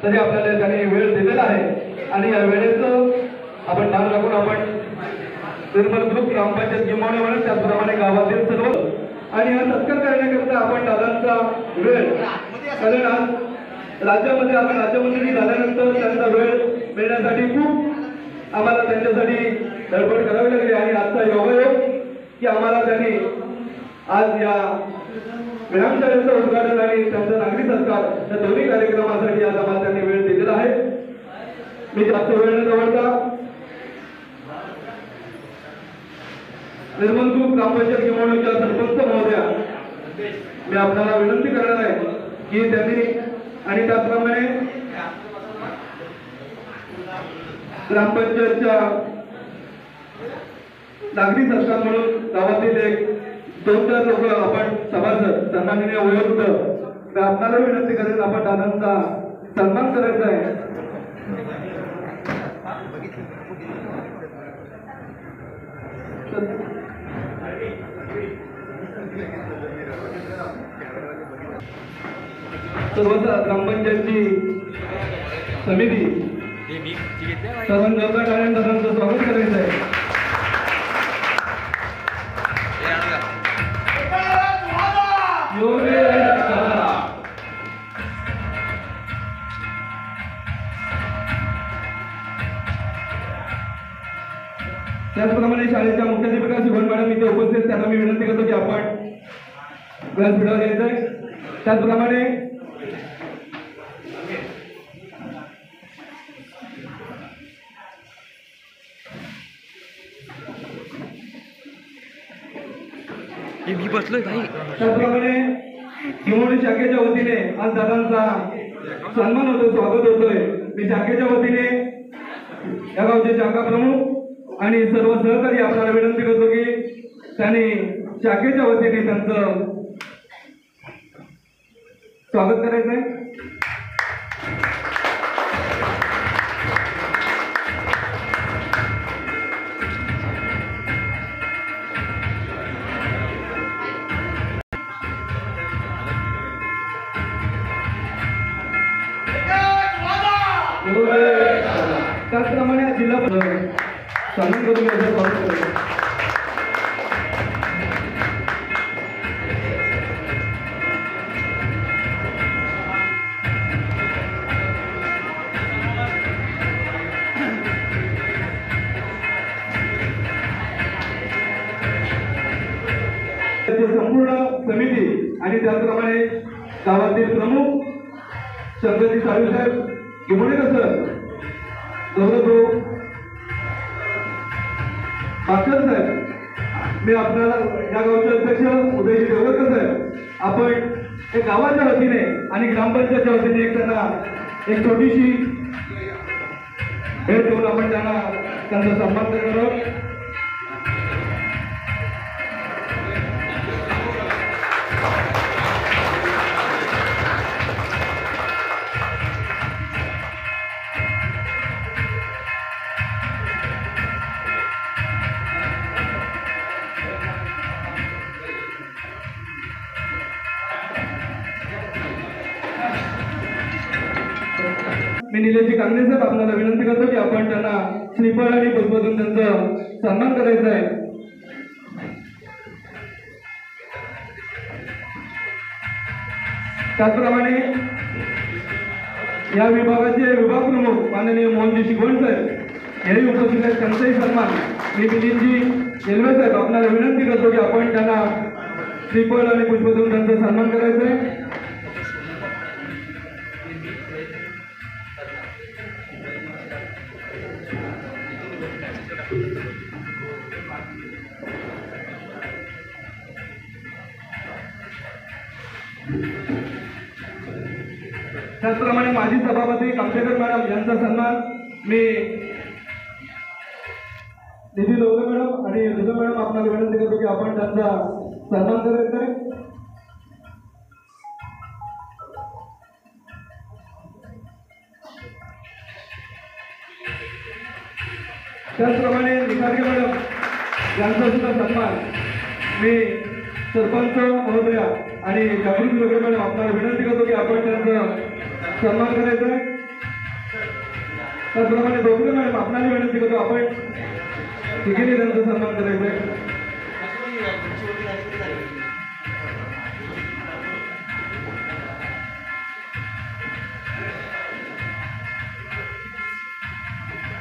तरी आपल्याला त्यांनी वेळ दिलेला आहे आणि या वेळेचं आपण ध्यान राखून आपण निर्मल ग्रुप ग्रामपंचायत गिमावणे म्हणून त्याचप्रमाणे गावातील सर्व आणि हा सत्कार करण्याकरिता आपण दादांचा वेळ कारण आज राज्यामध्ये आपण राज्यमंत्री झाल्यानंतर त्यांचा वेळ मिळण्यासाठी खूप आम्हाला त्यांच्यासाठी धडपड करावी लागली आणि आजचा योगायोग की आम्हाला त्यांनी आज या व्यायामशाळेचं उद्घाटन आणि त्यांचा नागरी सत्कार या दोन्ही कार्यक्रमासाठी आज आम्हाला त्यांनी वेळ दिलेला आहे। मी जास्त वेळ न दवडता निर्मल ग्रुप ग्रामपंचायत गिमावणीच्या सरपंच महोदया मी आपल्याला विनंती करणार आहे की त्यांनी आणि त्याचप्रमाणे ग्रामपंचायतच्या नागरी सत्कार म्हणून गावातील एक 2-4 लोक आपण सभासद सन्माननीय वयोवृद्ध आपल्याला विनंती करेल आपण दादांचा सन्मान करायचा आहे। सर्व ग्रामपंचायतची समिती सर्वांना जोरदार टाळ्यांनी दादांचं स्वागत करायचं आहे। त्याचप्रमाणे शाळेच्या मुख्याध्यापिका शिवण मॅडम इथे उपस्थित त्यांना मी विनंती करतो की आपण व्यासपीठावर यायचंय। त्याचप्रमाणे मी बसलोय भाई। त्याचप्रमाणे गिमावणी शाखेच्या वतीने आज दादांचा सन्मान होतो स्वागत होतोय। मी शाखेच्या वतीने या गावचे शाखा प्रमुख आणि सर्व सहकारी आपल्याला विनंती करतो की त्यांनी शाखेच्या वतीने त्यांचं स्वागत करायचंय। त्याचप्रमाणे जिल्हा सन्मान करून घ्यायचं स्वागत करतो। संपूर्ण समिती आणि त्याचप्रमाणे गावातील प्रमुख शंकरजी साहेब गिमोणेकर सर, गौरव भास्कर साहेब, मी आपल्याला या गावचे अध्यक्ष उदयजी देवरकर साहेब, आपण एक गावाच्या वतीने आणि ग्रामपंचायतच्या वतीने एक त्यांना एक छोटीशी भेट देऊन आपण त्यांना त्यांचा सन्मान करणार आहोत। मी निलेशजी कांगणे साहेब आपल्याला विनंती करतो की आपण त्यांना श्रीफळ आणि पुष्पदून त्यांचं सन्मान करायचं आहे। त्याचप्रमाणे या विभागाचे विभाग प्रमुख माननीय मोहनजी शिगवण साहेब हेही उपस्थित आहेत, त्यांचाही सन्मान मी मिलिंदजी रेल्वे साहेब आपल्याला विनंती करतो की आपण त्यांना श्रीफळ आणि पुष्पदून त्यांचा सन्मान करायचा आहे। त्याचप्रमाणे माजी सभापती कामशेकर मॅडम यांचा सन्मान मी निधी लोके मॅडम आणि रुद्र मॅडम आपल्याला विनंती करतो की आपण त्यांचा सन्मान करायचा आहे। त्याचप्रमाणे निखारगे मॅडम यांचा सुद्धा सन्मान मी सरपंच महोदया आणि जागृती लोके मॅडम आपल्याला विनंती करतो की आपण त्यांचा सन्मान करायचा आहे। त्याचप्रमाणे दोघे मॅडम आपल्याला विनंती करतो आपण तिघींनी त्यांचा सन्मान करायचा आहे.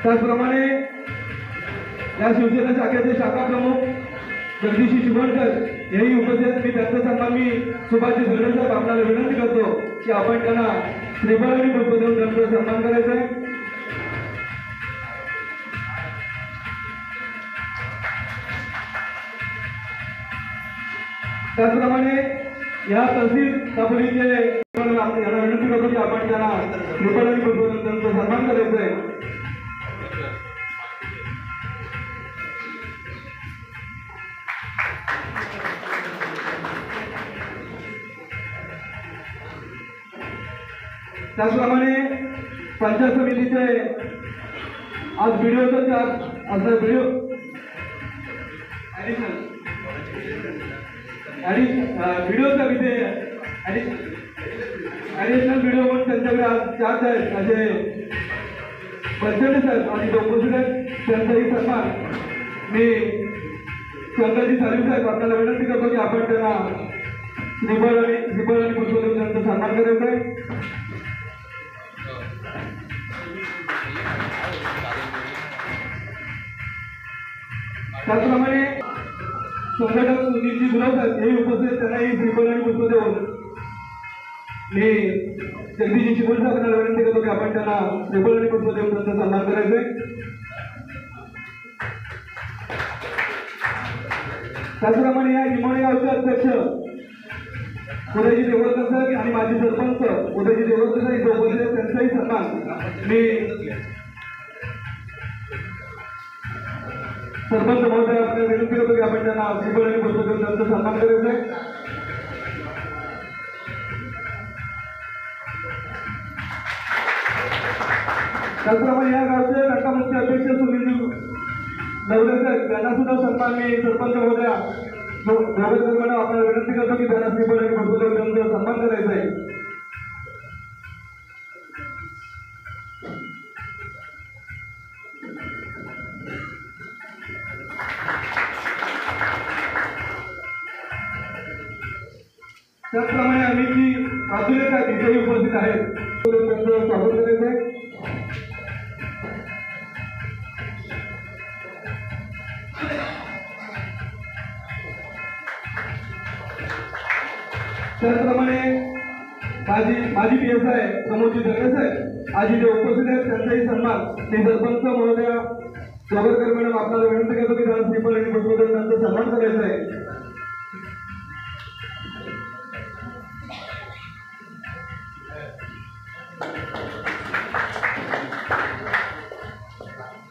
त्याचप्रमाणे या शिवसेना शाखेचे शाखा प्रमुख जगदीश शिवणकर हेही उपस्थित. मी त्यांचा सन्मान मी सुभाष झगडे साहेब आपल्याला विनंती करतो की आपण त्यांना श्रीफळ आणि पुष्प देऊन त्यांचा सन्मान करायचा आहे. त्याचप्रमाणे या तहसील दापोलीचे यांना विनंती करतो की आपण त्यांना श्रीफळ आणि पुष्प देऊन त्यांचा सन्मान करायचा आहे. त्याचप्रमाणे पंचायत समितीचे आज व्हिडिओचा आज व्हिडिओ व्हिडिओचा विषय ॲडिशनल व्हिडिओ म्हणून त्यांच्याकडे आज चार्ज आहेत असे पंचायत साहेब आणि उपस्थित आहेत. त्यांचाही सन्मान मी शंकरजी साळवी साहेब आपल्याला विनंती करतो की आपण त्यांना श्रीफळ आणि पुष्प देऊन त्यांचा सन्मान करायचा आहे. त्याचप्रमाणे संघटक सुनीलजी गुलाब साहेब हे उपस्थित. त्यांनाही श्रीफळ आणि पुष्प देऊन मी जगदीश शिवण साहेबांना विनंती करतो की आपण त्यांना श्रीफळ आणि पुष्प देऊन त्यांचा सन्मान करायचा आहे. त्याचप्रमाणे या निमोणी गावचे अध्यक्ष उदयजी देवळकर साहेब आणि माजी सरपंच उदयजी देवळकर साहेब इथे उपस्थित. त्यांचाही सन्मान मी सरपंच महोदय आपल्याला विनंती करतो की आपण त्यांना श्रीफळ आणि पुष्प देऊन त्यांचा सन्मान करायचा आहे. त्याचप्रमाणे या गावचे नकामुख्य अध्यक्ष सुनीलजी नवरे साहेब यांना सुद्धा सन्मान मी सरपंच महोदय देवळकर मॅडम आपल्याला विनंती करतो की त्यांना श्रीफळ आणि पुष्प देऊन त्यांचा सन्मान करायचा आहे. त्याचप्रमाणे आम्ही जी बाजूले साहेब इथेही उपस्थित आहेत त्यांचं स्वागत करायचं आहे. त्याचप्रमाणे माजी PSI प्रमोदजी झगडे साहेब आज इथे उपस्थित आहेत. त्यांचाही सन्मान मी सरपंच महोदय देवळकर मॅडम आपल्याला विनंती करतो की त्यांना श्रीफळ आणि पुष्प देऊन त्यांचा सन्मान करायचा आहे.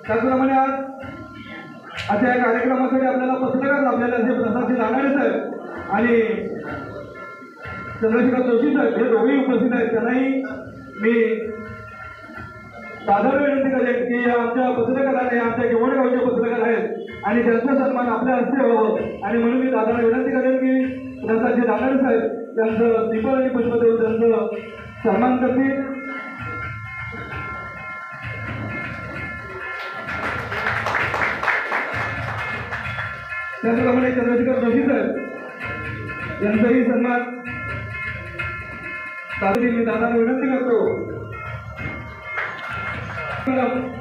त्याचप्रमाणे आज अशा या कार्यक्रमासाठी आपल्याला पत्रकार आपल्याला जे प्रसादजी नानाडे साहेब आणि चंद्रशेखर जोशी साहेब हे दोघेही उपस्थित आहेत. त्यांनाही मी सादर विनंती करेन की आमच्या पत्रकारांनी आमच्या गिवणगावचे पत्रकार आहेत आणि त्यांचा सन्मान आपल्या हस्ते व्हावं आणि म्हणून मी दादाला विनंती करेन की प्रसादजी नानाडे साहेब त्यांचं श्रीफळ आणि पुष्प देऊन त्यांचं सन्मान करतील. त्याचप्रमाणे चंद्रशेखर जोशी साहेब यांचाही सन्मान मी दादाला विनंती करतो.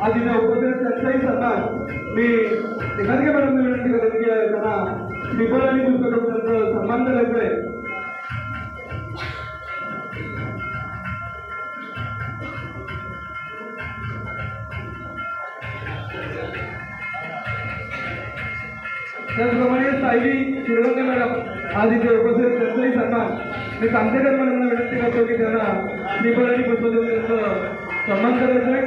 आज इथे उपस्थित त्यांचाही सन्मान मी एखाद्या मॅडमने विनंती करेन की त्यांना श्रीफळ आणि पुष्प देऊन त्यांचं सन्मान करायचं आहे. त्याचप्रमाणे सायली शिरवंगे मॅडम आज इथे उपस्थित त्यांचाही सन्मान मी कामतेकर मॅडमना विनंती करतो की त्यांना श्रीफळ आणि पुष्प देऊन त्यांचं सन्मान करायचं आहे.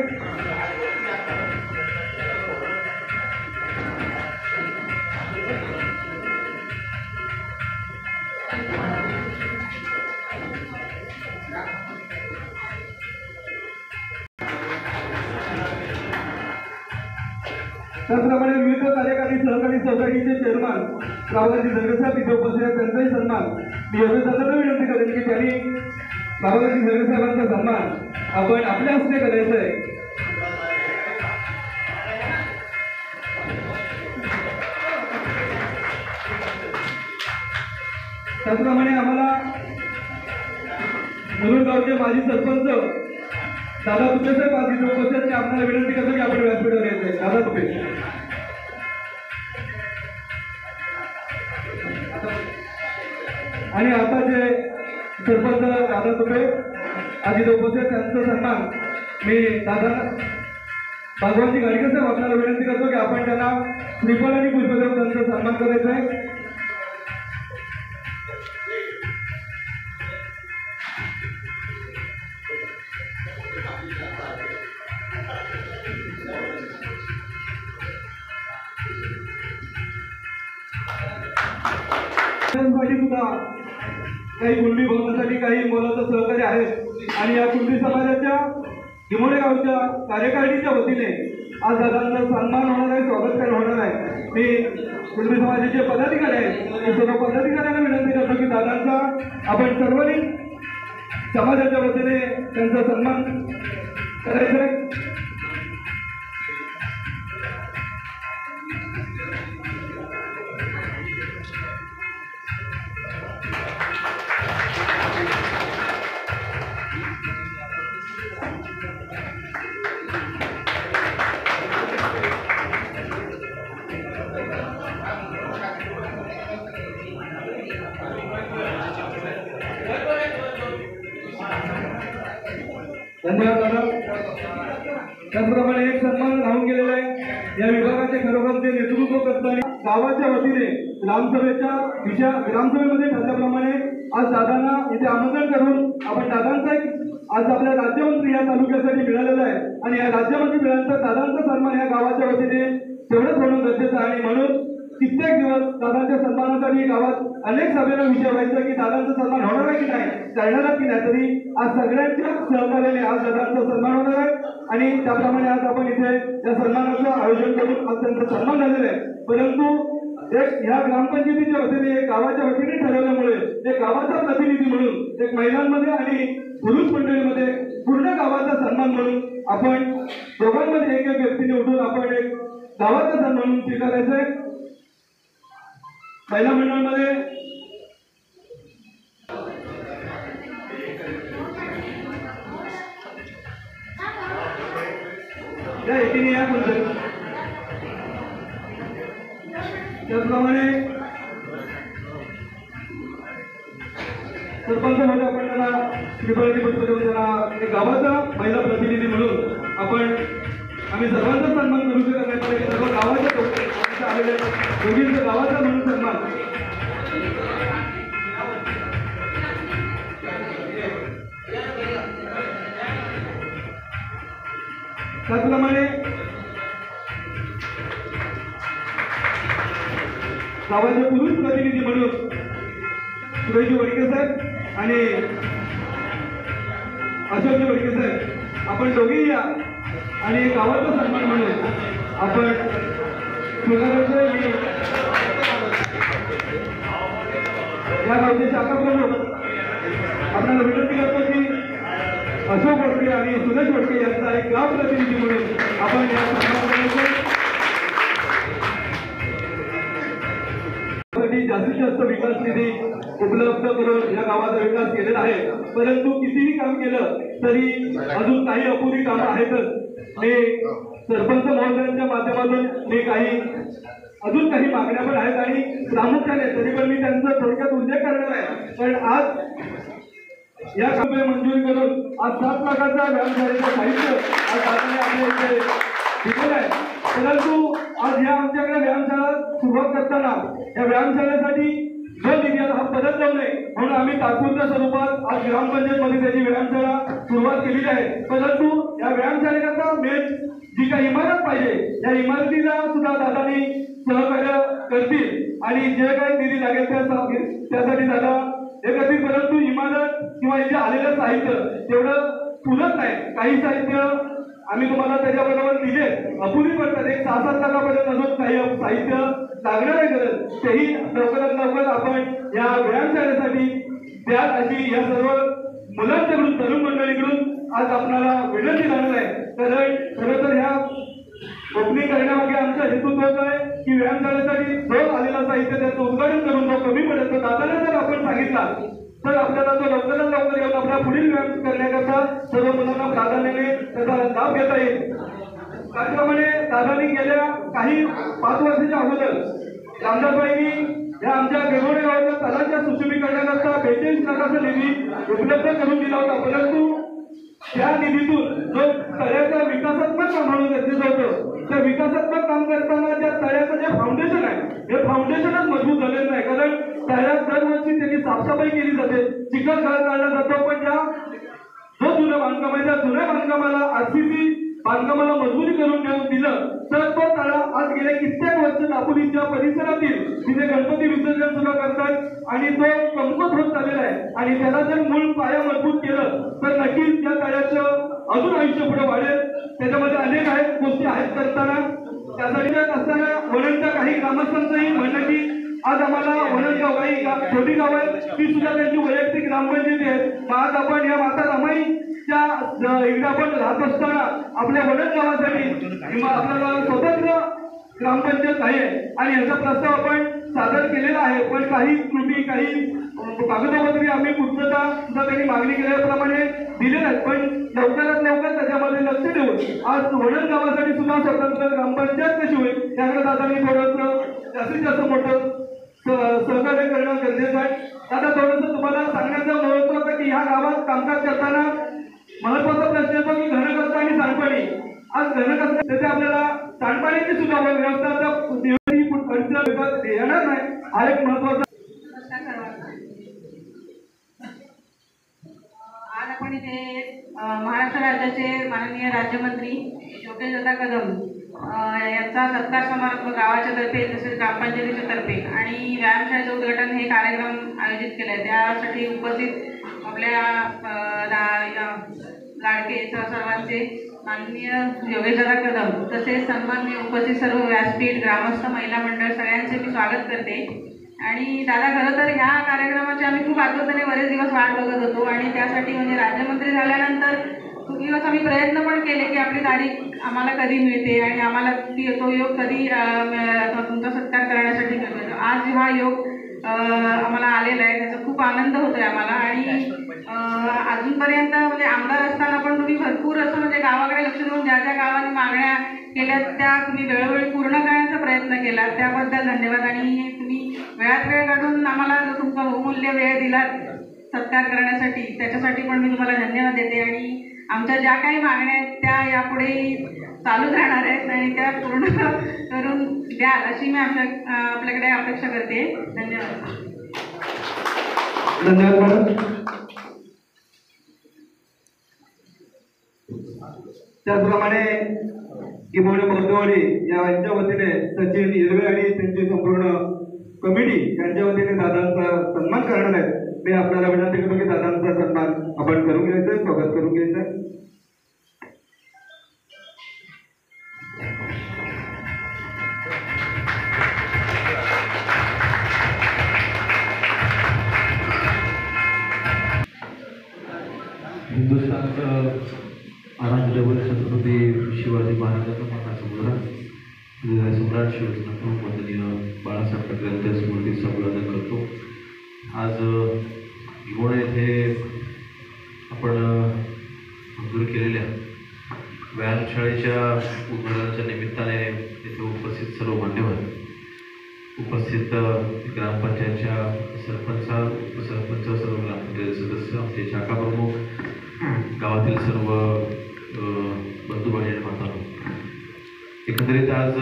त्याचप्रमाणे विविध कार्यकारी सहकारी सोसायटीचे चेअरमन बाबाजी झगडे साहेब इथे उपस्थित आहेत. त्यांचाही सन्मान मी योगेश दादांना विनंती करेन की त्यांनी बाबाजी झगडे साहेबांचा सन्मान आपण आपल्या हस्ते करायचा आहे. त्याचप्रमाणे आम्हाला मुरुड गावचे माजी सरपंच दादा तुपे साहेब आज इथे उपस्थित आहेत. आपल्याला विनंती करतो की आपण व्यासपीठावर यायचंय. दादा तुपे. आणि आता जे सरपंच दादा तुपे आज इथे उपस्थित, त्यांचा सन्मान मी दादा भगवानजी गाडगे साहेब आपल्याला विनंती करतो की आपण त्यांना श्रीफळ आणि पुष्प देऊन त्यांचा सन्मान करायचा आहे. सुद्धा काही कुणबी भवनासाठी काही मोलाचं सहकार्य आहेत आणि या कुणबी समाजाच्या गिमोडे गावच्या कार्यकारिणीच्या वतीने आज दादांचा सन्मान होणार आहे, स्वागत होणार आहे. मी कुणबी समाजाचे पदाधिकारी आहेत, ते सर्व पदाधिकाऱ्यांना विनंती करतो की दादांचा आपण सर्वांनी समाजाच्या वतीने त्यांचा सन्मान करायचा आहे. धन्यवाद दादा. त्याचप्रमाणे एक सन्मान राहून गेलेला आहे. या विभागाचे खरोखर ते नेतृत्व करताना गावाच्या वतीने ग्रामसभेमध्ये ठरल्याप्रमाणे आज दादांना इथे आमंत्रण करून आपण दादांचा आज आपल्या राज्यमंत्री या तालुक्यासाठी मिळालेला आहे आणि या राज्यमंत्री मिळाल्यानंतर दादांचा सन्मान या गावाच्या वतीने तेवढंच होणं गरजेचं आहे. आणि म्हणून कित्येक दिवस दादांच्या सन्मानासाठी गावात अनेक सभेला विषय व्हायचा की दादांचा सन्मान होणार आहे की नाही, करणार की नाही. तरी आज सगळ्यांच्या सहकार्याने आज दादांचा सन्मान होणार आहे आणि त्याप्रमाणे आज आपण इथे या सन्मानाचं आयोजन करून आज त्यांचा सन्मान झालेला आहे. परंतु एक ह्या ग्रामपंचायतीच्या वतीने गावाच्या वतीने ठरवल्यामुळे एक गावाचा प्रतिनिधी म्हणून एक महिलांमध्ये आणि पुरुष मंडळीमध्ये पूर्ण गावाचा सन्मान म्हणून आपण दोघांमध्ये एक व्यक्तीने उठून आपण एक गावाचा सन्मान म्हणून स्वीकारायचा आहे. महिला मंडळामध्ये या एकीने या कोणतं त्याचप्रमाणे सरपंच मध्ये आपण त्यांना श्रीफळाची पुष्प देऊन त्यांना एक गावाचा महिला प्रतिनिधी म्हणून आम्ही सर्वांचा सन्मान करू शकत नाही, पण सर्व गावाच्या आलेल्या दोघींचा गावाचा म्हणून सन्मान. त्याचप्रमाणे गावाचे पुरुष प्रतिनिधी म्हणून सुरेशजी वडके साहेब आणि अशोकजी वडके साहेब आपण दोघेही या आणि गावाचा सन्मान म्हणून आपण या गावचे शाखा प्रमुख आपल्याला विनंती करतो की अशोक वडके आणि सुरेश वडके यांचा एक गाव प्रतिनिधी म्हणून आपण या सन्मानासाठी जास्तीत जास्त विकास निधी उपलब्ध करून या गावाचा विकास केलेला आहे. परंतु कितीही काम केलं तरी अजून काही अपुरी कामं आहेतच. मी सरपंच महोदयांच्या माध्यमातून मी अजून काही मागण्या पण आहेत आणि प्रामुख्याने तरी पण मी त्यांचा थोडक्यात उल्लेख करणार आहे. पण आज या कामे मंजूर करून आज 7 लाखाचा व्यायामशाळेचं साहित्य आज दादाने आपल्या इथे दिलेलं आहे. परंतु आज या आमच्याकडे व्यायामशाळा सुरुवात करताना या व्यायामशाळेसाठी जो निधी हा परत जाऊ नये म्हणून आम्ही तात्पुरत्या स्वरूपात आज ग्रामपंचायतमध्ये त्याची व्यायामशाळा सुरुवात केलेली आहे. परंतु या व्यायामशाळेकरता मेन जी काही इमारत पाहिजे या इमारतीला सुद्धा दादानी सहकार्य करतील आणि जे काही निधी लागेल त्यासाठी दादा हे करतील. परंतु इमारत किंवा इथे आलेलं साहित्य तेवढं पुरत नाही. काही साहित्य आम्ही तुम्हाला त्याच्याबरोबर दिले अपुरी पडतात. एक 6-7 लाखापर्यंत अजून काही साहित्य लागणार आहे गरज तेही लवकरात लवकर आपण या व्यायामशाळेसाठी द्या अशी या सर्व मुलांच्याकडून तरुण मंडळीकडून आज आपल्याला विनंती करणार आहे. कारण खरं तर ह्या ओपनिंग करण्यामागे आमचा हेतू तोच आहे की व्यायामशाळेसाठी जो आलेला साहित्य त्याचं उद्घाटन करून जो कमी पडेल तो दादाला जर आपण सांगितला तर आपल्याला तो लवकरात लवकर येऊन आपला पुढील व्यायाम करण्याकरता सर्व मुलांना प्राधान्याने त्याचा लाभ घेता येईल. त्याप्रमाणे दादांनी गेल्या काही 5 वर्षाच्या अगोदर रामदासबाईंनी या आमच्या गेरोडे गावाच्या तलांच्या सुशोभीकरणाकरता 42 लाखाचा निधी उपलब्ध करून दिला होता. परंतु त्या निधीतून जो तळ्याचा विकासात्मक काम म्हणून गरजेचं होतं त्या विकासात्मक काम करताना त्या तळ्याचं जे फाउंडेशन आहे हे फाउंडेशनच मजबूत झालेलं नाही. कारण तळ्यात दरवर्षी त्याची साफसफाई केली जाते, चिखल काढला जातो, पण ज्या जो जुनं बांधकाम आहे त्या जुन्या बांधकामाला आरसीसी बांधकामाला मजबुरी करून दिलं तर तो तळा आज गेल्या कित्येक वर्ष दापोलीच्या परिसरातील तिथे गणपती विसर्जन सुद्धा करतात आणि तो कमकुवत होत चाललेला आहे. आणि त्याला जर मूळ पाया मजबूत केलं तर नक्कीच त्या तळ्याचं अजून आयुष्य पुढे वाढेल. त्याच्यामध्ये अनेक गोष्टी आहेत करताना त्यासाठी असताना वणनच्या काही ग्रामस्थांचंही म्हणणं की आज आम्हाला वणनगाव काही छोटी गाव आहेत ती सुद्धा त्यांची वैयक्तिक ग्रामपंचायती आहे. मग आज आपण या माता रमाईच्या इकडे आपण राहत असताना आपल्या वणन गावासाठी आपल्याला स्वतंत्र ग्रामपंचायत आहे आणि याचा प्रस्ताव आपण सादर केलेला आहे. पण काही त्रुटी काही कागदपत्री आम्ही पूर्तता सुद्धा त्यांनी मागणी केल्याप्रमाणे दिलेल्या आहेत. पण लवकरात लवकर त्याच्यामध्ये लक्ष देऊन आज वणन गावासाठी सुद्धा स्वतंत्र ग्रामपंचायत कशी होईल याकडे दादांनी थोडंसं जास्तीत जास्त मोठं सहकार्य करणं गरजेचं आहे. आता थोडंसं तुम्हाला सांगण्याचं महत्व होतं की ह्या गावात कामकाज करताना महत्वाचा प्रश्न येतो की घनकचरा आणि सांडपाणी. आज घनकचरा त्याचे आपल्याला सांडपाण्याची सुद्धा व्यवस्था खर्च येणार नाही हा एक महत्वाचा. आज आपण इथे महाराष्ट्र राज्याचे माननीय राज्यमंत्री योगेशदादा कदम यांचा सत्कार समारंभ गावाच्या तर्फे तसेच ग्रामपंचायतीच्या तर्फे आणि व्यायामशाळेचं उद्घाटन हे कार्यक्रम आयोजित केले आहे. त्यासाठी उपस्थित आपल्या लाडके सर्वांचे माननीय योगेशदादा कदम तसेच सन्माननीय उपस्थित सर्व व्यासपीठ ग्रामस्थ महिला मंडळ सगळ्यांचे मी स्वागत करते. आणि दादा खरं तर ह्या कार्यक्रमाची आम्ही खूप आतुरतेने बरेच दिवस वाट बघत होतो आणि त्यासाठी म्हणजे राज्यमंत्री झाल्यानंतर खूप दिवस आम्ही प्रयत्न पण केले की आपली तारीख आम्हाला कधी मिळते आणि आम्हाला तो योग कधी तुमचा सत्कार करण्यासाठी मिळतो. आज हा योग आम्हाला आलेला आहे त्याचा खूप आनंद होतो आहे आम्हाला. आणि अजूनपर्यंत म्हणजे आमदार असताना पण तुम्ही भरपूर असं म्हणजे गावाकडे लक्ष देऊन ज्या ज्या गावांनी मागण्या केल्या त्या तुम्ही वेळोवेळी पूर्ण करण्याचा प्रयत्न केला त्याबद्दल धन्यवाद. आणि तुम्ही वेळात वेळ काढून आम्हाला जो तुमचा बहुमूल्य वेळ दिलात सत्कार करण्यासाठी त्याच्यासाठी पण मी तुम्हाला धन्यवाद देते. आणि आमच्या ज्या काही मागण्या आहेत त्या यापुढे चालूच राहणार आहेत आणि त्या पूर्ण करून द्याल अशी मी आपल्याकडे अपेक्षा करते. धन्यवाद. धन्यवाद मॅडम. त्याचप्रमाणे किमोडे बौद्धवाडी यांच्या वतीने सचिन हिरवे आणि त्यांची संपूर्ण कमिटी यांच्या वतीने दादांचा सन्मान करणार आहे. मी आपल्याला विनंती करतो की दादांचा सन्मान आपण करून घ्यायचा, स्वागत करून घ्यायचं. हिंदुस्थानचं आराध्य छत्रपती शिवाजी महाराजांचा मानाचा मुलगा सम्राट शिवसेना वंदनीय बाळासाहेब ठाकरे यांच्या स्मृतीचं अभिवादन करतो. आज गिमोडे येथे आपण मंजूर केलेल्या व्यायामशाळेच्या उद्घाटनाच्या निमित्ताने येथे उपस्थित सर्व मान्यवर, उपस्थित ग्रामपंचायतच्या सरपंच, उपसरपंच, सर्व ग्रामपंचायत सदस्य, आमचे शाखा प्रमुख, गावातील सर्व बंधुभाई आणि मातांनो, एकंदरीत आज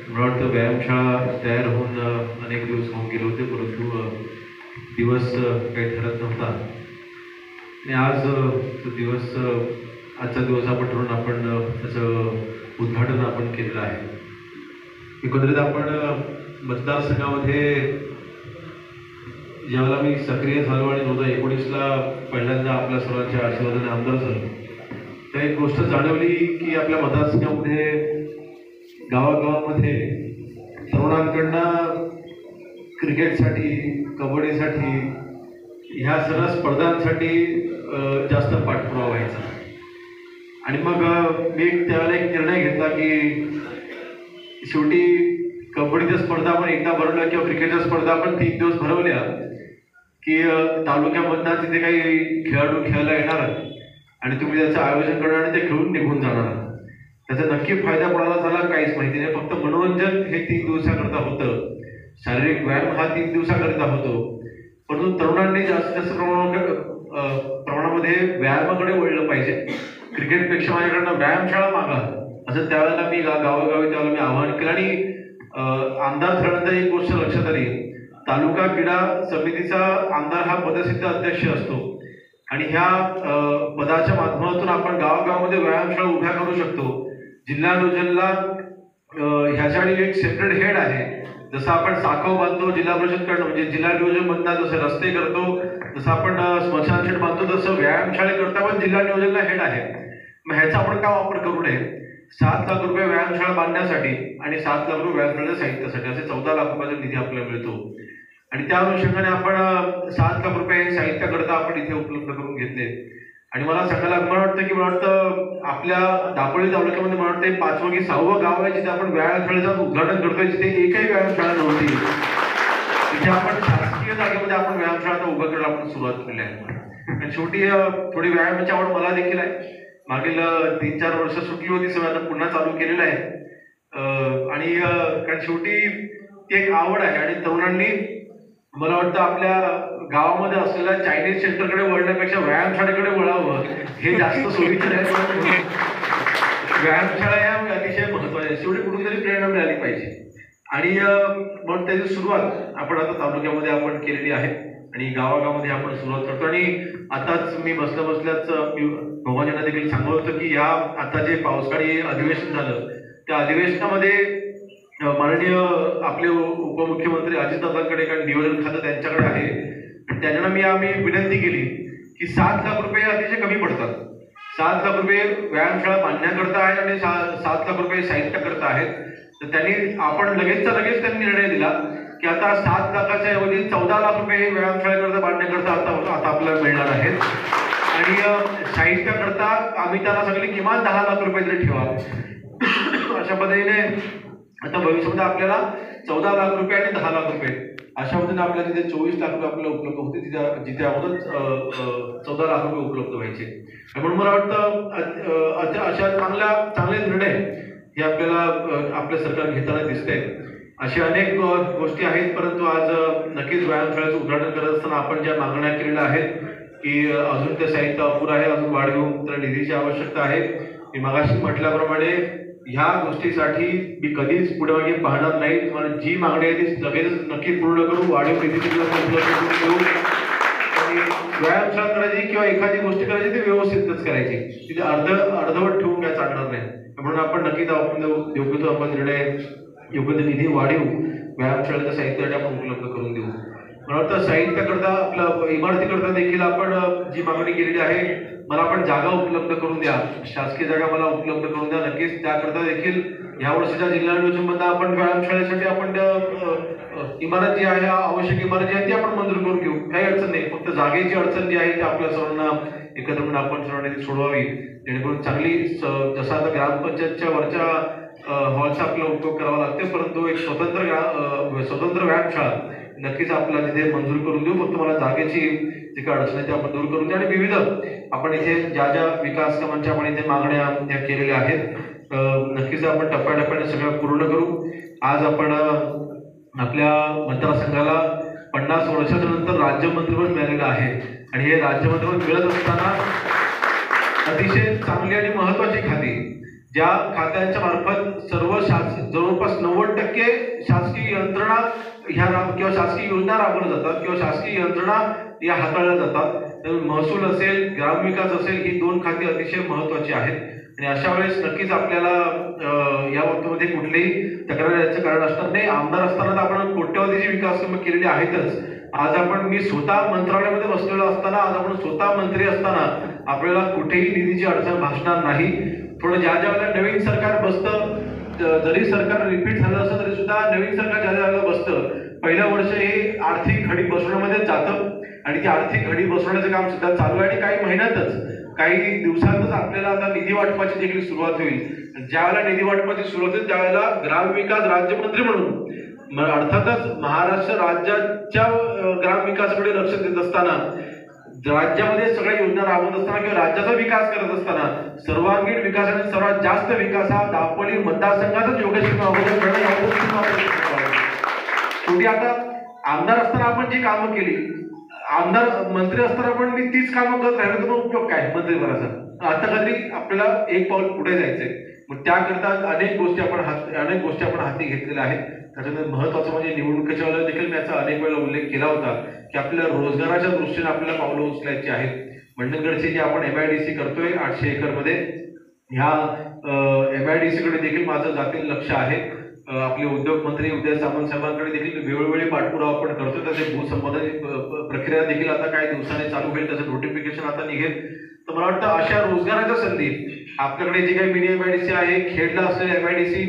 मला वाटतं व्यायामशाळा तयार होऊन अनेक दिवस होऊन गेले होते, परंतु दिवस काही ठरत नव्हता आणि आज तो दिवस, आजचा दिवस आपण ठरवून आपण त्याचं उद्घाटन आपण केलेलं आहे. एकंदरीत आपण मतदारसंघामध्ये ज्यावेळेला मी सक्रिय झालो आणि 2019ला पहिल्यांदा आपल्या सर्वांच्या आशीर्वादाने आमदार झालो, त्या एक गोष्ट जाणवली की आपल्या मतदारसंघामध्ये गावागावांमध्ये तरुणांकडनं क्रिकेटसाठी, कबड्डीसाठी, ह्या सर्व स्पर्धांसाठी जास्त पाठपुरावा व्हायचा. आणि मग मी त्यावेळेला एक निर्णय घेतला की शेवटी कबड्डीच्या स्पर्धा आपण एकदा भरवल्या किंवा क्रिकेटच्या स्पर्धा आपण 3 दिवस भरवल्या की तालुक्यामधनं तिथे काही खेळाडू खेळायला येणार आणि तुम्ही त्याचं आयोजन करणार आणि ते खेळून निघून जाणार. त्याचा नक्की फायदा कोणाला झाला काहीच माहिती नाही. फक्त मनोरंजन हे 3 दिवसाकरता होतं, शारीरिक व्यायाम हा 3 दिवसाकरता होतो. परंतु तरुणांनी जास्तीत जास्त प्रमाणामध्ये व्यायामाकडे वळलं पाहिजे. क्रिकेटपेक्षा माझ्याकडनं व्यायामशाळा मागा असं त्यावेळेला मी गावोगावी त्यावेळेला मी आवाहन केलं. आणि आमदार झाल्यानंतर एक गोष्ट लक्षात आली, तालुका क्रीडा समितीचा आमदार हा पदसिद्ध अध्यक्ष असतो आणि ह्या पदाच्या माध्यमातून आपण गावागावामध्ये व्यायामशाळा उभ्या करू शकतो. जिल्हा नियोजनला ह्यासाठी एक सेपरेट हेड आहे. जसं आपण साखव बांधतो जिल्हा परिषद कडनं, म्हणजे जिल्हा नियोजन मधला जसं रस्ते करतो, जसं आपण स्मशान शेड बांधतो, तसं व्यायामशाळे करता पण जिल्हा नियोजनला हेड आहे. मग ह्याचा आपण का वापर करू नये? 7 लाख रुपये व्यायामशाळा बांधण्यासाठी आणि 7 लाख रुपये व्यायामशाळेच्या साहित्यासाठी असे 14 लाख रुपयाचा निधी आपल्याला मिळतो. आणि त्या अनुषंगाने आपण 7 लाख रुपये साहित्याकरता आपण इथे उपलब्ध करून घेतले. आणि मला सांगायला मला वाटतं की आपल्या दापोली तालुक्यामध्ये मला वाटतं 5वं की 6वं गाव आहे जिथे आपण व्यायामशाळेचं उद्घाटन करतोय, जिथे एकही व्यायामशाळा नव्हती. तिथे आपण शासकीय जागेमध्ये आपण व्यायामशाळा उभं करायला आपण सुरुवात केली आहे. आणि शेवटी थोडी व्यायामाची आवड मला देखील आहे. मागील 3-4 वर्ष सुटली होती, सगळं आता पुन्हा चालू केलेलं आहे. आणि कारण शेवटी ती एक आवड आहे. आणि तरुणांनी मला वाटतं आपल्या गावामध्ये असलेल्या चायनीज सेंटरकडे वळण्यापेक्षा व्यायामशाळेकडे वळावं हे जास्त सोयीचं आहे. व्यायामशाळा या अतिशय महत्वाच्या, शेवटी कुठून तरी प्रेरणा मिळाली पाहिजे. आणि मग त्याची सुरुवात आपण आता तालुक्यामध्ये आपण केलेली आहे आणि गावागावामध्ये आपण सुरुवात करतो. आणि आताच मी बसल्याच भगवानांना देखील सांगत होतं की या आता जे पावसाळी अधिवेशन झालं त्या अधिवेशनामध्ये माननीय आपले उपमुख्यमंत्री अजितदादांकडे, कारण नियोजन खातं त्यांच्याकडे आहे, त्यांना आम्ही विनंती केली की 7 लाख रुपये अतिशय कमी पडतात. 7 लाख रुपये व्यायामशाळा बांधण्याकरता आहेत आणि 7 लाख रुपये साहित्याकरता आहेत. तर त्यांनी आपण लगेच त्यांनी निर्णय दिला की आता 7 लाखाच्या ऐवजी 14 लाख रुपये व्यायामशाळेकरता बांधण्याकरता आता आपल्याला मिळणार आहेत. आणि साहित्याकरता आम्ही त्यांना सांगितले किमान 10 लाख रुपये तरी ठेवा. अशा पद्धतीने आता भविष्यामध्ये आपल्याला 14 लाख रुपये आणि 10 लाख रुपये अशा पद्धतीने आपल्याला तिथे 24 लाख रुपये आपल्याला उपलब्ध होते, जिथे अगोदर 14 लाख रुपये उपलब्ध व्हायचे. म्हणून मला वाटतं अशा चांगले निर्णय हे आपल्याला आपल्या सरकार घेताना दिसते. अशा अनेक गोष्टी आहेत. परंतु आज नक्कीच व्यायामशाळेचं उद्घाटन करत असताना आपण ज्या मागण्या केलेल्या आहेत की अजून ते साहित्य अपुरं आहे, अजून वाढीव तर निधीची आवश्यकता आहे. मी मगाशी म्हटल्याप्रमाणे ह्या गोष्टीसाठी मी कधीच पुढे मागे पाहणार नाही. तुम्हाला जी मागणी आहे ती लगेच नक्की पूर्ण करू, वाढीव निधी उपलब्ध करून देऊ. आणि व्यायामशाळा करायची किंवा एखादी गोष्टी करायची ती व्यवस्थितच करायची, तिथे अर्धवट ठेवून काय चालणार नाही. म्हणून आपण नक्कीच आपण योग्य तो आपण निर्णय, योग्य निधी वाढीव व्यायामशाळेच्या साहित्यासाठी आपण उपलब्ध करून देऊ. मला वाटतं साहित्याकरता आपलं इमारतीकरता देखील आपण जी मागणी केलेली आहे, मला आपण जागा उपलब्ध करून द्या, शासकीय जागा मला उपलब्ध करून द्या. नक्कीच त्याकरता देखील या वर्षीच्या जिल्हा नियोजनमध्ये आपण व्यायामशाळेसाठी आपण इमारत जी आहे, आवश्यक इमारत जी आहे ती आपण मंजूर करून घेऊ. काही अडचण नाही. फक्त जागेची अडचण जी आहे ती आपल्या सर्वांना एकत्र म्हणून आपण सर्वांनी सोडवावी, जेणेकरून चांगली जसं आता ग्रामपंचायतच्या वरच्या हॉलचा आपल्याला उपयोग करावा लागते, परंतु एक स्वतंत्र व्यायामशाळा नक्कीच आपल्याला तिथे मंजूर करून देऊ. फक्त मला जागेची जी काय अडचण आहे ती आपण दूर करून द्या. आणि विविध आपण इथे ज्या विकास कामांच्या आपण इथे मागण्या त्या केलेल्या आहेत, नक्कीच आपण टप्प्याटप्प्याने सगळं पूर्ण करू. आज आपण आपल्या मतदारसंघाला 50 वर्षाच्या नंतर राज्यमंत्रीपद मिळालेलं आहे. आणि हे राज्यमंत्रीपद मिळत असताना अतिशय चांगली आणि महत्वाची खाती, ज्या खात्यांच्या मार्फत सर्व जवळपास 90% शासकीय यंत्रणा ह्या किंवा शासकीय योजना राबवल्या जातात किंवा शासकीय यंत्रणा या हाताळल्या जातात. महसूल असेल, ग्रामविकास असेल, ही 2 खाती अतिशय महत्वाची आहेत. आणि अशा वेळेस नक्कीच आपल्याला या बाबतीमध्ये कुठलेही तक्रार याचं कारण असणार नाही. आमदार असताना तर आपण कोट्यवधीची विकास कामं केलेली आहेतच. आज मी स्वतः मंत्रालयामध्ये बसलेलो असताना, आज आपण स्वतः मंत्री असताना आपल्याला कुठेही निधीची अडचण भासणार नाही. थोडं ज्या वेळेला नवीन सरकार बसतं, जरी सरकार रिपीट झालं असं तरी सुद्धा नवीन सरकार ज्या वेळेला बसतं, पहिलं वर्ष हे आर्थिक घडी बसवण्यामध्ये जातं आणि ती आर्थिक घडी बसवण्याचं काम सुद्धा चालू आहे. आणि काही महिन्यातच काही दिवसांतच आपल्याला आता निधी वाटपाची देखील सुरुवात होईल. ज्यावेळेला निधी वाटपाची सुरुवात होईल त्यावेळेला ग्रामविकास राज्यमंत्री म्हणून अर्थातच महाराष्ट्र राज्याच्या ग्रामविकासाकडे लक्ष देत असताना, राज्यामध्ये सगळ्या योजना राबवत असताना किंवा राज्याचा विकास करत असताना सर्वांगीण विकास आणि सर्वात जास्त विकास हा दापोली मतदारसंघाचाच योगेश अगोदर करणं यावर शेवटी आता आमदार असताना आपण जी कामं केली, आमदार मंत्री असताना पण मी तीच कामं करत राहिलो तर मग उपयोग काय मंत्रिपदाचा. आता कधी आपल्याला एक पाऊल पुढे जायचंय. मग त्याकरता अनेक गोष्टी आपण हाती घेतलेल्या आहेत. त्याच्यानंतर महत्वाचं म्हणजे निवडणुकीच्या वेळेला देखील मी याचा अनेक वेळा उल्लेख केला होता की आपल्या रोजगाराच्या दृष्टीने आपल्याला पावलं उचलायची आहेत. मंडणगडची जी आपण MIDC करतोय 800 एकरमध्ये, ह्या MIDC कडे देखील माझं जातीय लक्ष आहे. आपले उद्योग मंत्री उदय सामंत साहेबांकडे देखील वेळोवेळी पाठपुरावा आपण करतो. त्याचे भूसंपादन प्रक्रिया देखील आता काही दिवसांनी चालू होईल, त्याचं नोटिफिकेशन आता निघेल. तर मला वाटतं अशा रोजगाराच्या संधी आपल्याकडे जी काही मिनी MIDC आहे, खेडला असलेली MIDC,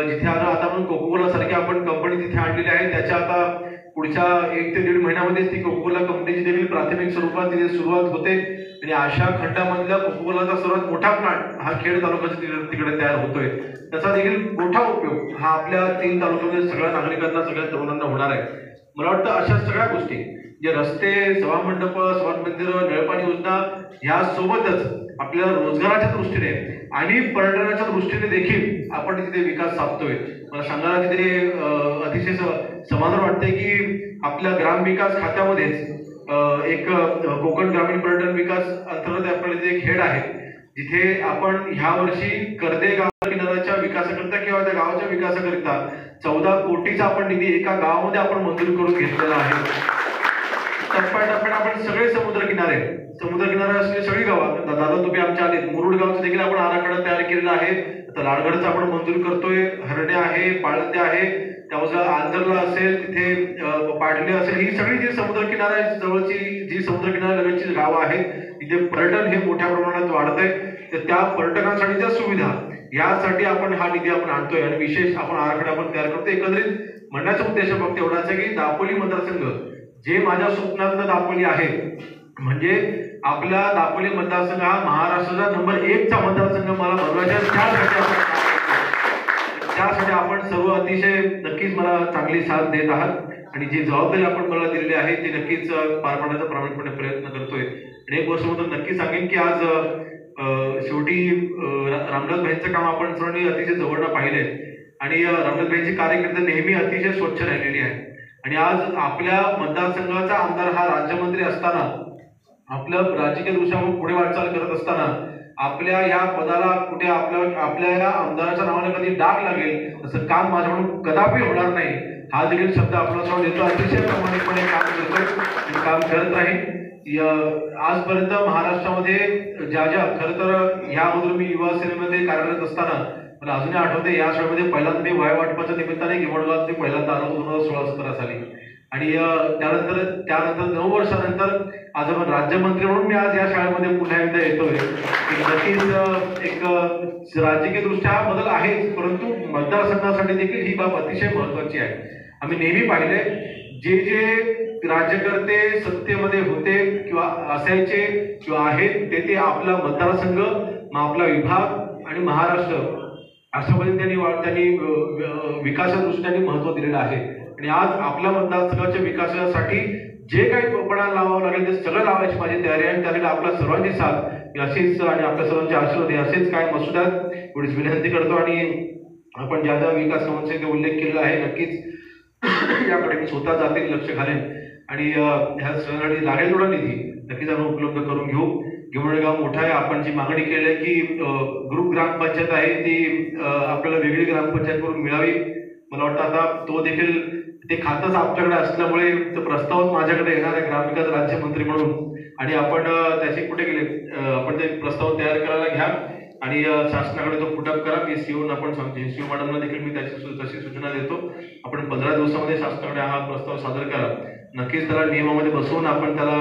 जिथे आता म्हणून कोकोकोला सारखी आपण कंपनी तिथे आणलेली आहे, त्याच्या आता पुढच्या 1 ते 1.5 महिन्यामध्येच ती कोकोकोला कंपनीची देखील प्राथमिक स्वरूपात तिथे सुरुवात होते. आणि अशा खंडामधल्या कोकोकोलाचा सर्वात मोठा प्लांट हा खेड तालुक्याच्या तिकडे तयार होतोय. त्याचा देखील मोठा उपयोग हा आपल्या 3 तालुक्यामध्ये सगळ्या नागरिकांना, सगळ्या तरुणांना होणार आहे. मला वाटतं अशा सगळ्या गोष्टी, जे रस्ते, सभामंडप, मंदिरं, नळपाणी योजना, ह्या सोबतच आपल्या रोजगाराच्या दृष्टीने आणि पर्यटनाच्या दृष्टीने देखील आपण तिथे विकास साधतोय. मला सांगायला तिथे अतिशय समाधान वाटते की आपल्या ग्रामविकास खात्यामध्येच एक कोकण ग्रामीण पर्यटन विकास अंतर्गत आपल्याला जे खेड आहे, जिथे आपण ह्या वर्षी कर्दे गाव किनाऱ्याच्या विकासाकरिता किंवा त्या गावाच्या विकासाकरिता 14 कोटीचा आपण निधी एका गावामध्ये आपण मंजूर करून घेतलेला आहे. टप्प्याटप्प्याने आपण सगळे समुद्र किनारे असलेली सगळी गावं, दादा तुम्ही आमच्या आले, मुरुड गावचं देखील आपण आराखडा तयार केलेला आहे. आता लाडगडचा आपण मंजूर करतोय, हरणे आहे, पाळंदे आहे, त्यामुळे आंजरला असेल, तिथे पाडले असेल, ही सगळी जी समुद्र किनारा जवळची जी समुद्र किनारा लगतची गावं आहेत, तिथे पर्यटन हे मोठ्या प्रमाणात वाढतंय. तर त्या पर्यटकांसाठीच्या सुविधा यासाठी आपण हा निधी आपण आणतोय आणि विशेष आपण आराखडा आपण तयार करतोय. एकंदरीत म्हणण्याचा उद्देश फक्त एवढाच आहे की दापोली मतदारसंघ जे माझ्या स्वप्नातलं दापोली आहे, म्हणजे आपला दापोली मतदारसंघ हा महाराष्ट्राचा नंबर 1चा मतदारसंघ मला बनवायचा. त्यासाठी आपण सर्व अतिशय नक्कीच मला चांगली साथ देत आहात आणि जी जबाबदारी आपण मला दिलेली आहे ती नक्कीच पार पाडण्याचा प्रामाणिकपणे प्रयत्न करतोय. आणि एक गोष्ट म्हणून नक्की सांगेन की आज शेवटी रामदास भाईंचं काम आपण सर्वांनी अतिशय जवळनं पाहिलंय आणि रामदास भाईंची कार्यकिर्दी नेहमी अतिशय स्वच्छ राहिलेली आहे. आणि आज आपल्या मतदारसंघाचा आमदार हा राज्यमंत्री असताना, आपलं राजकीय दृष्ट्या पुढे वाटचाल करत असताना, आपल्या या पदाला कुठे आपल्या या आमदाराच्या नावाने कधी डाग लागेल तसं काम माझ्याकडून कदापि होणार नाही, हा देखील शब्द आपल्यासमोर देतो. अतिशय प्रामाणिकपणे काम करतो, काम करत राहील. आजपर्यंत महाराष्ट्रामध्ये ज्या खरं तर ह्या अगोदर मी युवा सेनेमध्ये कार्यरत असताना मला अजूनही आठवते, या शाळेमध्ये पहिल्यांदा मी वय वाटपाच्या निमित्ताने गिमडगावात मी पहिल्यांदा आलो 2016-17 साली. आणि त्यानंतर 9 वर्षानंतर आज आपण राज्यमंत्री म्हणून मी आज या शाळेमध्ये पुन्हा एकदा येतोय. नक्कीच एक राजकीय दृष्ट्या हा बदल आहेच, परंतु मतदारसंघासाठी देखील ही बाब अतिशय महत्वाची आहे. आम्ही नेहमी पाहिले जे राज्यकर्ते सत्तेमध्ये होते किंवा असायचे किंवा आहेत ते आपला मतदारसंघ, आपला विभाग आणि महाराष्ट्र अशा पद्धतीने त्यांनी विकासाच्या दृष्टीने महत्व दिलेलं आहे. आणि आज आपल्या मतदारसंघाच्या विकासासाठी जे काही पणाला लावावं लागेल ते सगळं लावायची माझी तयारी आहे. त्यासाठी आपल्या सर्वांची साथ अशीच आणि आपल्या सर्वांचे आशीर्वाद असेच काय मसुद्यात एवढीच विनंती करतो. आणि आपण ज्या ज्या विकास कामांचा उल्लेख केलेला आहे नक्कीच याकडे मी स्वतः जाते लक्ष घालेन आणि ह्या सगळ्यासाठी लागेल थोडा निधी नक्कीच आपण उपलब्ध करून घेऊ. गिमळगाव मोठा आहे, आपण जी मागणी केली आहे की ग्रुप ग्रामपंचायत आहे ती आपल्याला वेगळी ग्रामपंचायत करून मिळावी. मला वाटतं आता तो देखील ते खातंच आपल्याकडे असल्यामुळे तो प्रस्तावच माझ्याकडे येणार आहे ग्रामविकास राज्यमंत्री म्हणून. आणि आपण त्याचे कुठे गेले, आपण ते प्रस्ताव तयार करायला घ्या आणि शासनाकडे तो पुटअप करा. मी सीओ आपण सांगतो, सीओ मॅडमला देखील मी तशी सूचना देतो. आपण 15 दिवसामध्ये शासनाकडे हा प्रस्ताव सादर करा. नक्कीच त्याला नियमामध्ये बसवून आपण त्याला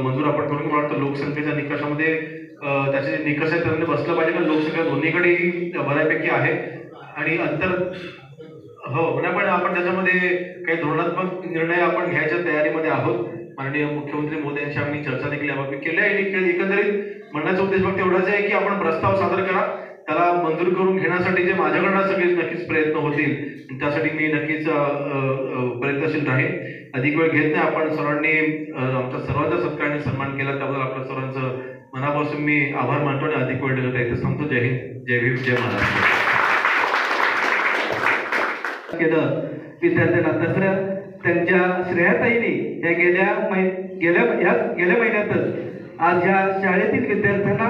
मंजूर आपण करून. मला वाटतं लोकसंख्येच्या निकषामध्ये त्याचे निकष आहेत त्यांनी बसलं पाहिजे, कारण लोकसंख्या दोन्हीकडेही बऱ्यापैकी आहे. आणि हो पण आपण त्याच्यामध्ये काही धोरणात्मक निर्णय आपण घ्यायच्या तयारीमध्ये आहोत. माननीय मुख्यमंत्री मोदी यांची आम्ही चर्चा देखील याबाबत केली आहे. एकंदरीत म्हणण्याचा उद्देश फक्त एवढाच आहे की आपण प्रस्ताव सादर करा, त्याला मंजूर करून घेण्यासाठी जे माझ्याकडनं सगळे नक्कीच प्रयत्न होतील त्यासाठी मी नक्कीच प्रयत्नशील राहीन. अधिक वेळ घेत नाही. आपण सर्वांनी आमच्या सर्वांचा सत्कार आणि सन्मान केला त्याबद्दल आपल्या सर्वांचं मनापासून मी आभार मानतो आणि अधिक वेळ ठेवत इथे थांबतो. जय हिंद, जय भीम, जय महाराष्ट्र. केलं विद्यार्थ्यांना तसं त्यांच्या श्रेयाताईने या गेल्या महिन्यातच आज या शाळेतील विद्यार्थ्यांना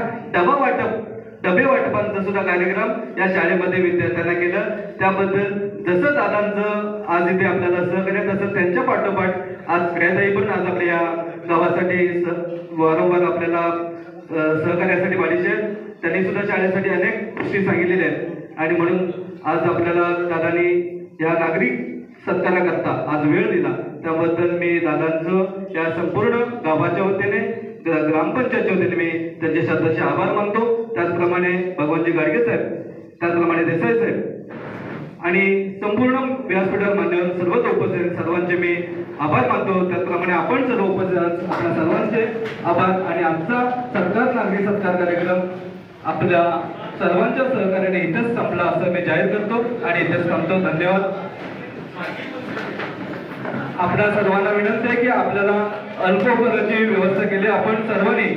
डबे वाटपांचा सुद्धा कार्यक्रम या शाळेमध्ये विद्यार्थ्यांना केलं. त्याबद्दल जसं दादांचं आज इथे आपल्याला सहकार्य तसं त्यांच्या पाठोपाठ आज श्रेयाताई पण आज आपल्या या गावासाठी वारंवार आपल्याला सहकार्यासाठी पाठीचे. त्यांनी सुद्धा शाळेसाठी अनेक गोष्टी सांगितलेल्या आहेत आणि म्हणून आज आपल्याला दादांनी या नागरिक सत्काराकरता आज वेळ दिला त्याबद्दल मी दादांचं या संपूर्ण गावाच्या वतीने ग्रामपंचायतच्या वतीने मी त्यांचे शब्दाचे आभार मानतो. त्याचप्रमाणे भगवानजी गाडगे साहेब, त्याचप्रमाणे देसाई साहेब आणि संपूर्ण व्यासपीठावर मान्यवर सर्वच उपस्थित सर्वांचे मी आभार मानतो. त्याचप्रमाणे आपण सर्व उपस्थित आपल्या सर्वांचे आभार आणि आमचा सत्कार नागरिक सत्कार कार्यक्रम आपल्या सर्वांच्या सहकार्याने इथेच संपला असं मी जाहीर करतो आणि इथेच थांबतो. धन्यवाद. आपल्या सर्वांना विनंती आहे की आपल्याला अल्कोहोलची व्यवस्था केली. आपण सर्वांनी